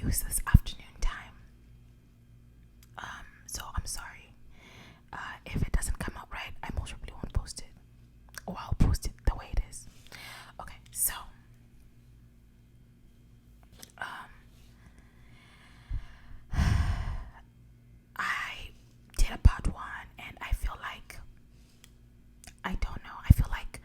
was this afternoon time. So I'm sorry. If it doesn't come out right, I most probably won't post it. Or I'll post it the way it is. Okay, so I did a part one, and I feel like, I don't know, I feel like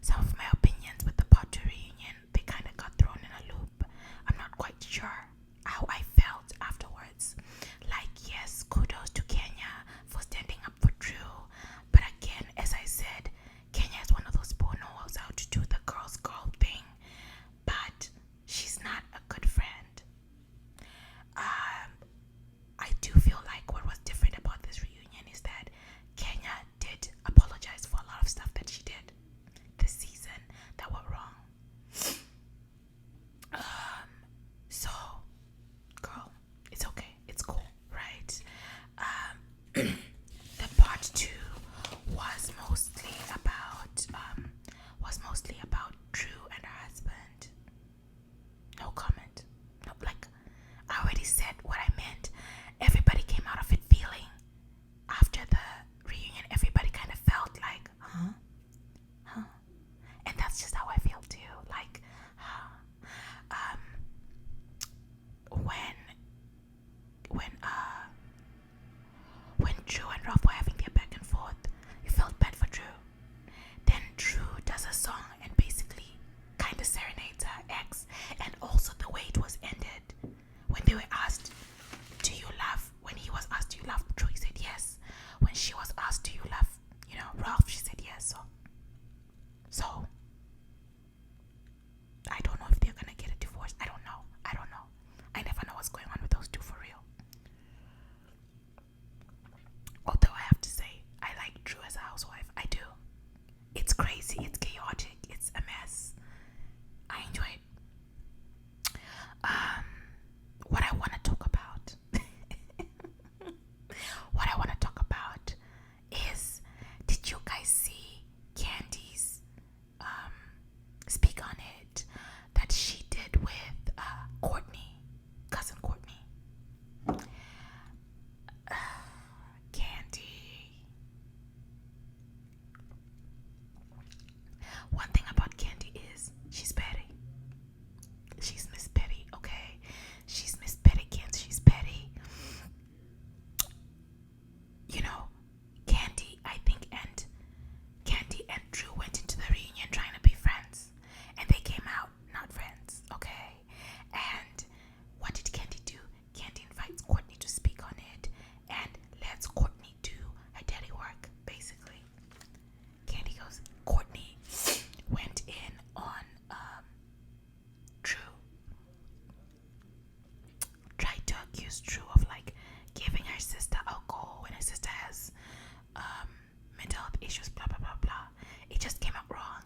some of my opinions with the part two reunion, they kind of got thrown in a loop. I'm not quite sure how I felt afterwards. Like, yes, kudos to Kenya for standing up for Drew, but again, as I said, Kenya is one of those people who knows how to do the girl's girl thing, but she's not a good friend. I do feel like what was different about this reunion is that Kenya did apologize for a lot of stuff that she did this season that were wrong. So, girl, it's okay, it's cool, right? The part two was mostly about Drew and her husband. No comment. No, like, I already said what I meant. Everybody came out of it feeling, after the reunion, everybody kind of felt like, huh, and that's just how I feel too. Like, when Drew and Ralph were having their back and forth, you felt bad for Drew. Then Drew does a song and basically kind of serenades her ex, and also the way it was ended when they were asked, "Do you love?" When he was asked, "Do you love Drew?" He said yes. When she was asked, "Do you love, Ralph?" She said yes. So I don't know if they're gonna get a divorce. I don't know. I never know what's going on with those two for real. Although I have to say, I like Drew as a housewife. I do. It's crazy. It's chaotic. It's a mess. I enjoy it. What I want to talk about. What I want to talk about is, did you guys see Candy's speak on it that she did with Courtney, cousin Courtney? Candy. One thing about Candy is she's petty. She's Miss Petty, okay? She's Miss Pettykins. She's petty. Candy and Drew went into the reunion trying to be friends, and they came out not friends, okay? And what did Candy do? Candy invites Courtney to speak on it and lets Courtney do her dirty work, basically. Candy goes, Courtney went in on Drew, tried to accuse Drew of like giving her sister alcohol when her sister has mental health issues, blah blah blah blah. It just came out wrong.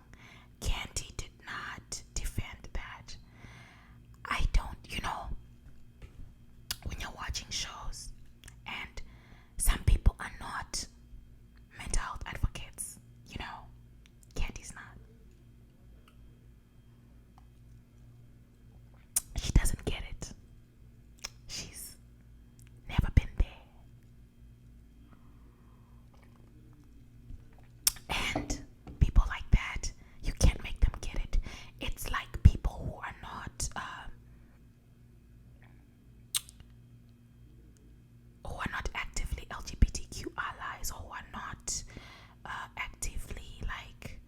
Candy did not defend that. I don't, when you're watching shows and some people are not mental health advocates, Candy's not. She doesn't get it. She's never been there. And people like that, you can't make them get it. It's like people who are not actively LGBTQ allies, or who are not actively like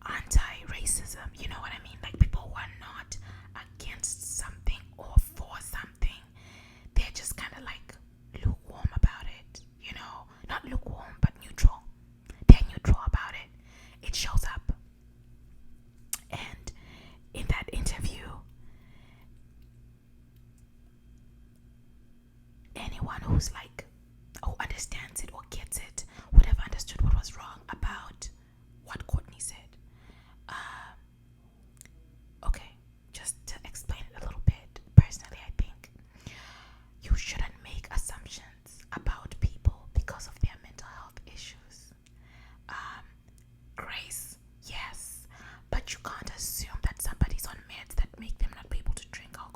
anti-racism. You know what I mean? Like people who are not against something or for something. They're just kind of like lukewarm about it. Not lukewarm, but neutral. They're neutral about it. It shows up. And in that interview, anyone who's like, who understands it or gets it, would have understood what was wrong about what Courtney said. Okay, just to explain it a little bit, personally, I think you shouldn't make assumptions about people because of their mental health issues. Grace, yes, but you can't assume that somebody's on meds that make them not be able to drink alcohol.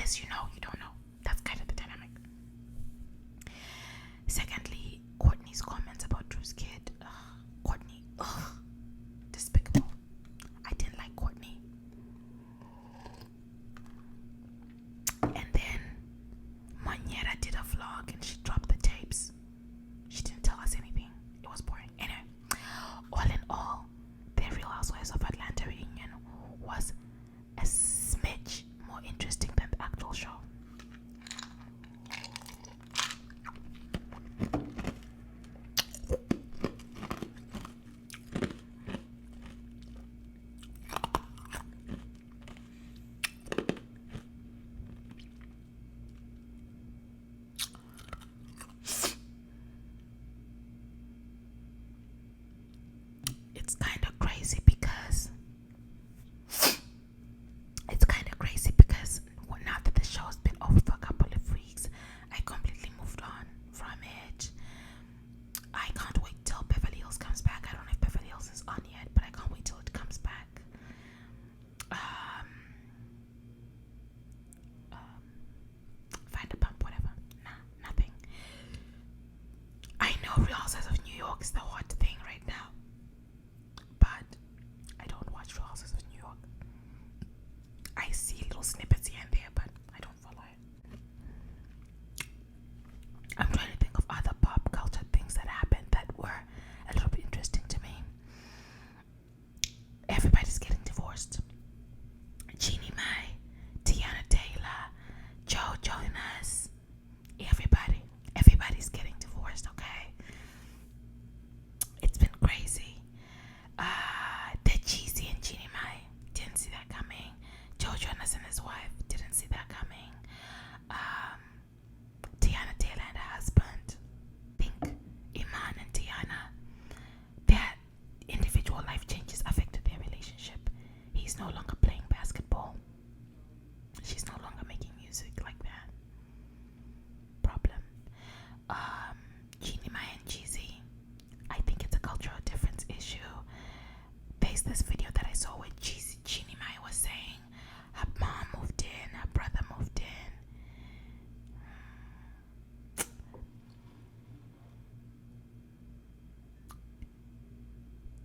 unless you know, you don't know. That's kind of the dynamic. Secondly, Courtney's comments about Drew's kid. Courtney, despicable. I didn't like Courtney. And then Maniera did a vlog and she dropped the tapes. She didn't tell us anything. It was boring. Anyway, all in all, the Real Housewives of Atlanta reunion was a smidge more interesting than the actual show. It's kind of crazy because now that the show's been over for a couple of weeks, I completely moved on from it. I can't wait till Beverly Hills comes back. I don't know if Beverly Hills is on yet, but I can't wait till it comes back. Find a pump, whatever. Nah, nothing. I know Real Housewives of New York is the hot thing right now, but I don't watch Real Housewives of New York. I see little snippets here and there, but I don't follow it. I'm trying to think of other pop culture things that happened that were a little bit interesting to me. Everybody's getting divorced. Jeannie Mai, Tiana Taylor, Joe Jonas, everybody's getting divorced, okay? It's been crazy. The Jeezy and Jeannie Mai, didn't see that coming. Joe Jonas and his wife, didn't see that coming. Tiana Taylor and her husband, I think Iman and Tiana, their individual life changes affected their relationship. He's no longer playing basketball. She's no longer making music like that. Problem. Jeannie Mai and Jeezy, I think it's a cultural difference issue. There's this video that I saw where Jeannie Mai was saying her mom moved in, her brother moved in.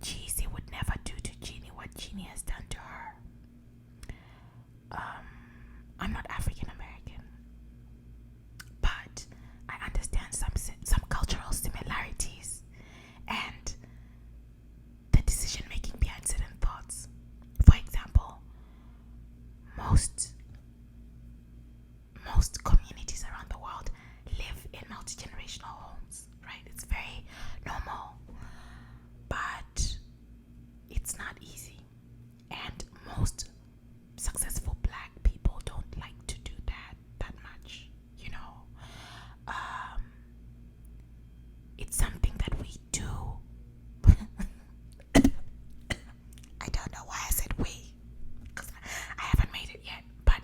Jeezy would never do to Jeannie what Jeannie has done to her. I'm not African American, but I understand some cultural similarities and the decision making behind certain thoughts. For example, most communities around the world live in multi-generational homes, right? It's very normal, but it's not easy, and most successful black people don't like to do that much, you know. It's something that we do. I don't know why I said we, because I haven't made it yet, but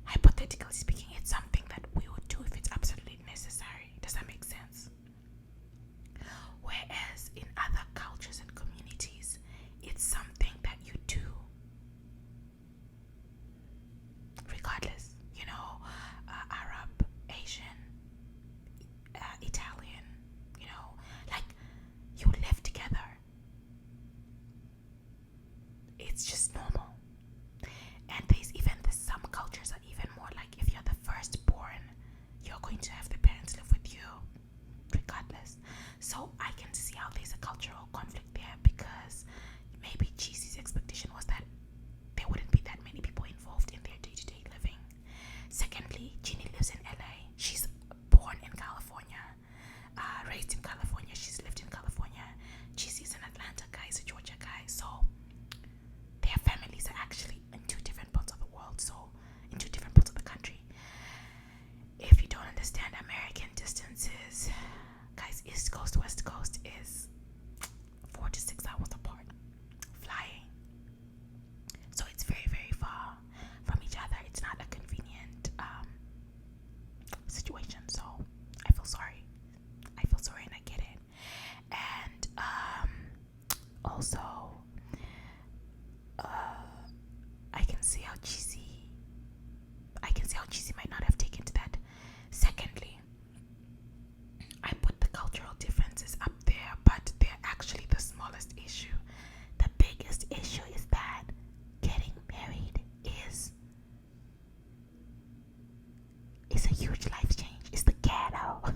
hypothetically speaking, it's something that we would do if it's absolutely necessary. Does that make sense? Whereas in other cultures and communities, it's something that you do regardless, you know. Arab, Asian, Italian, you know, like, you live together. It's just normal. And some cultures are even more like, if you're the firstborn, you're going to have the parents live with you regardless. So I can see how there's a cultural conflict there, because maybe Jeezy's expectation was that there wouldn't be that many people involved in their day-to-day living. Secondly, Jeannie lives in LA. She's born in California, raised in California. She's lived in California. Jeezy's an Atlanta guy, he's a Georgia guy. So their families are actually in two different parts of the world, so in two different parts of the country. If you don't understand American distances, guys, East Coast, West Coast is 4 to 6 hours apart flying. So it's very, very far from each other. It's not a convenient situation. So I feel sorry. And I get it. And also, I can see how Jeezy Cheesy might not have taken to that. Secondly, I put the cultural differences up there, but they're actually the smallest issue. The biggest issue is that getting married is a huge life change. It's the ghetto.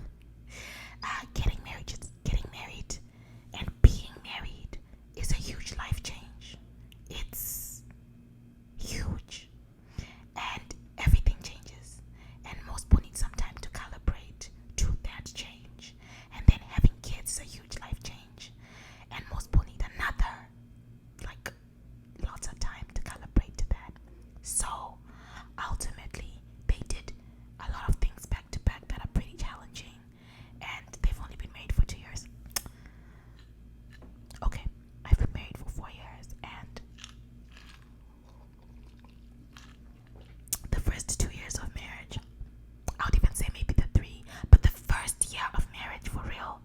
Getting married and being married is a huge life change. It's huge, and everything changes, and most people need some time to calibrate to that change. And then having kids is a huge life change, and most people need another, like, lots of time to calibrate to that. So ultimately they did a lot of things back to back that are pretty challenging, and they've only been married for 2 years. Okay, I've been married for 4 years, and the first 2 years of marriage, I would even say maybe the 3, but the first year of marriage for real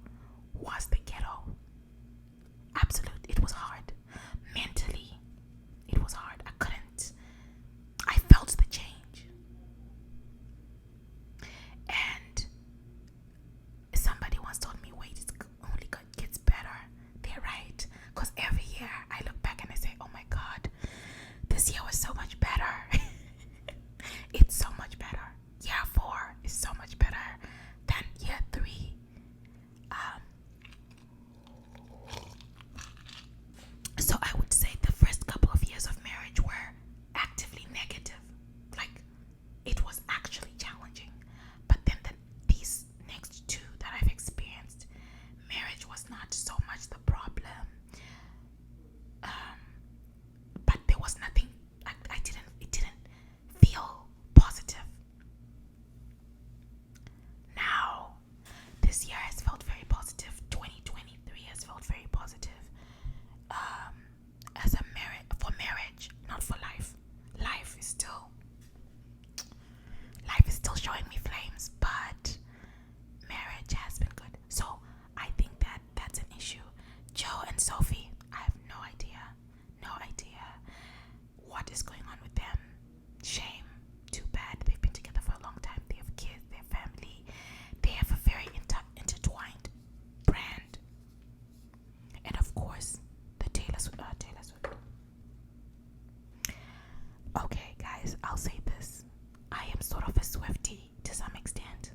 was the ghetto. Absolute, it was hard. Mentally, it was hard. I felt the change. And somebody once told me, wait, it's only gets better. They're right. Because every year I look back and I say, oh my God, this year was so much better. It's so much better. Year 4 is so much better than year 3. So I would say the first couple of years of marriage were actively negative. Like, it was actually challenging. But then these next 2 that I've experienced, marriage was not so much the problem. But there was nothing, it didn't feel positive. Now, this year has felt very positive. 2023 has felt very positive. For marriage, not for life. Life is still showing me flames, but marriage has been good. So I think that that's an issue. Joe and Sophie, I have no idea what is going on with them. Shame. Too bad. They've been together for a long time. They have kids, they have family. They have a very intertwined brand. And of course, the Taylor Swift. Okay, guys, I'll say this. I am sort of a Swiftie to some extent.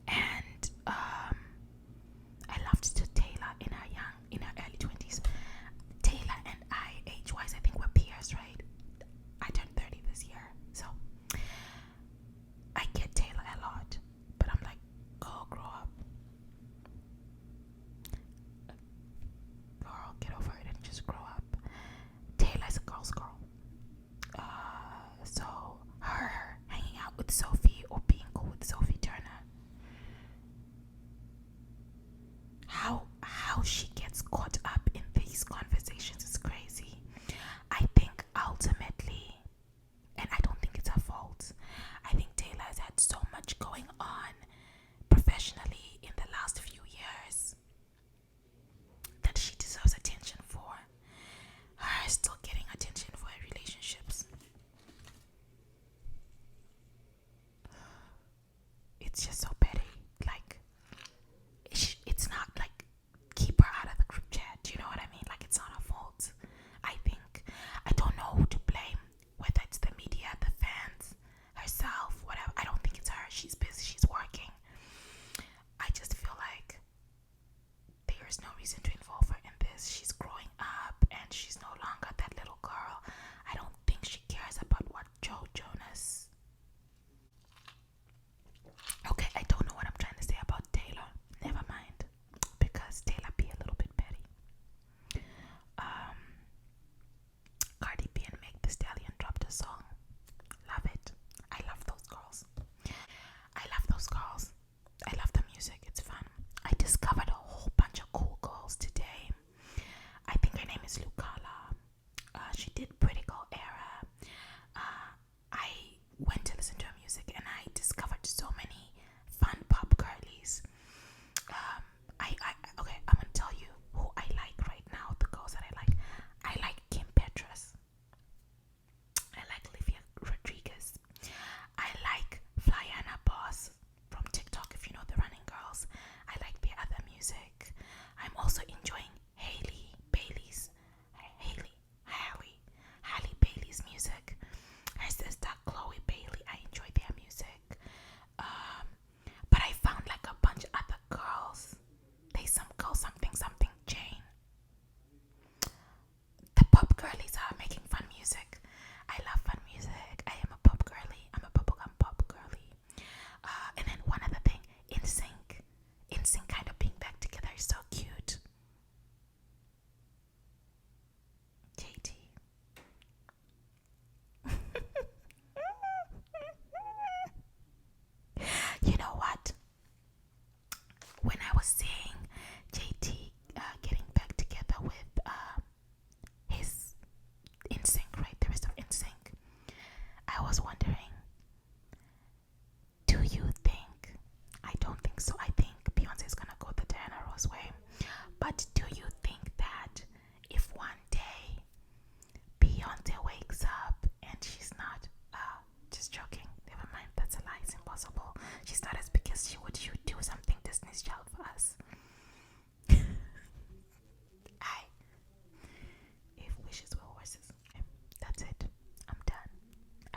And I loved Taylor in her early 20s. Taylor and I, age-wise, I think we're peers, right? I turned 30 this year, so I get Taylor a lot, but I'm like, girl, grow up. Girl, get over it and just grow up. Taylor's a girl's girl. So her hanging out with Sophie or being cool with Sophie Turner, how she gets caught up in these conversations is crazy. I think ultimately, and I don't think it's her fault, I think Taylor has had so much going on professionally in the last few years that she deserves attention for. Her still getting attention for her relationships. It's just so petty. Like, it's not like, keep her out of the group chat. Do you know what I mean? Like, it's not her fault. I don't know who to blame, whether it's the media, the fans, herself, whatever. I don't think it's her. She's busy, she's working. I just feel like there's no reason to involve her in this. She's growing up and she's no longer that little girl. I don't think she cares about what Joe Jonas. Okay, I don't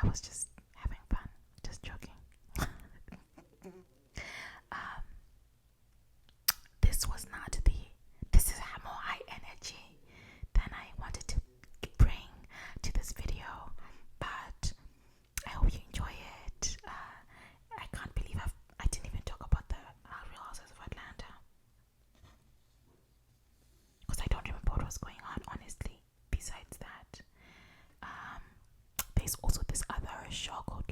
I was just having fun, just joking. um, this was not the. This is more high energy than I wanted to bring to this video, but I hope you enjoy it. I can't believe I didn't even talk about the Real Houses of Atlanta because I don't remember what was going on, honestly. Besides that, there's also this other show called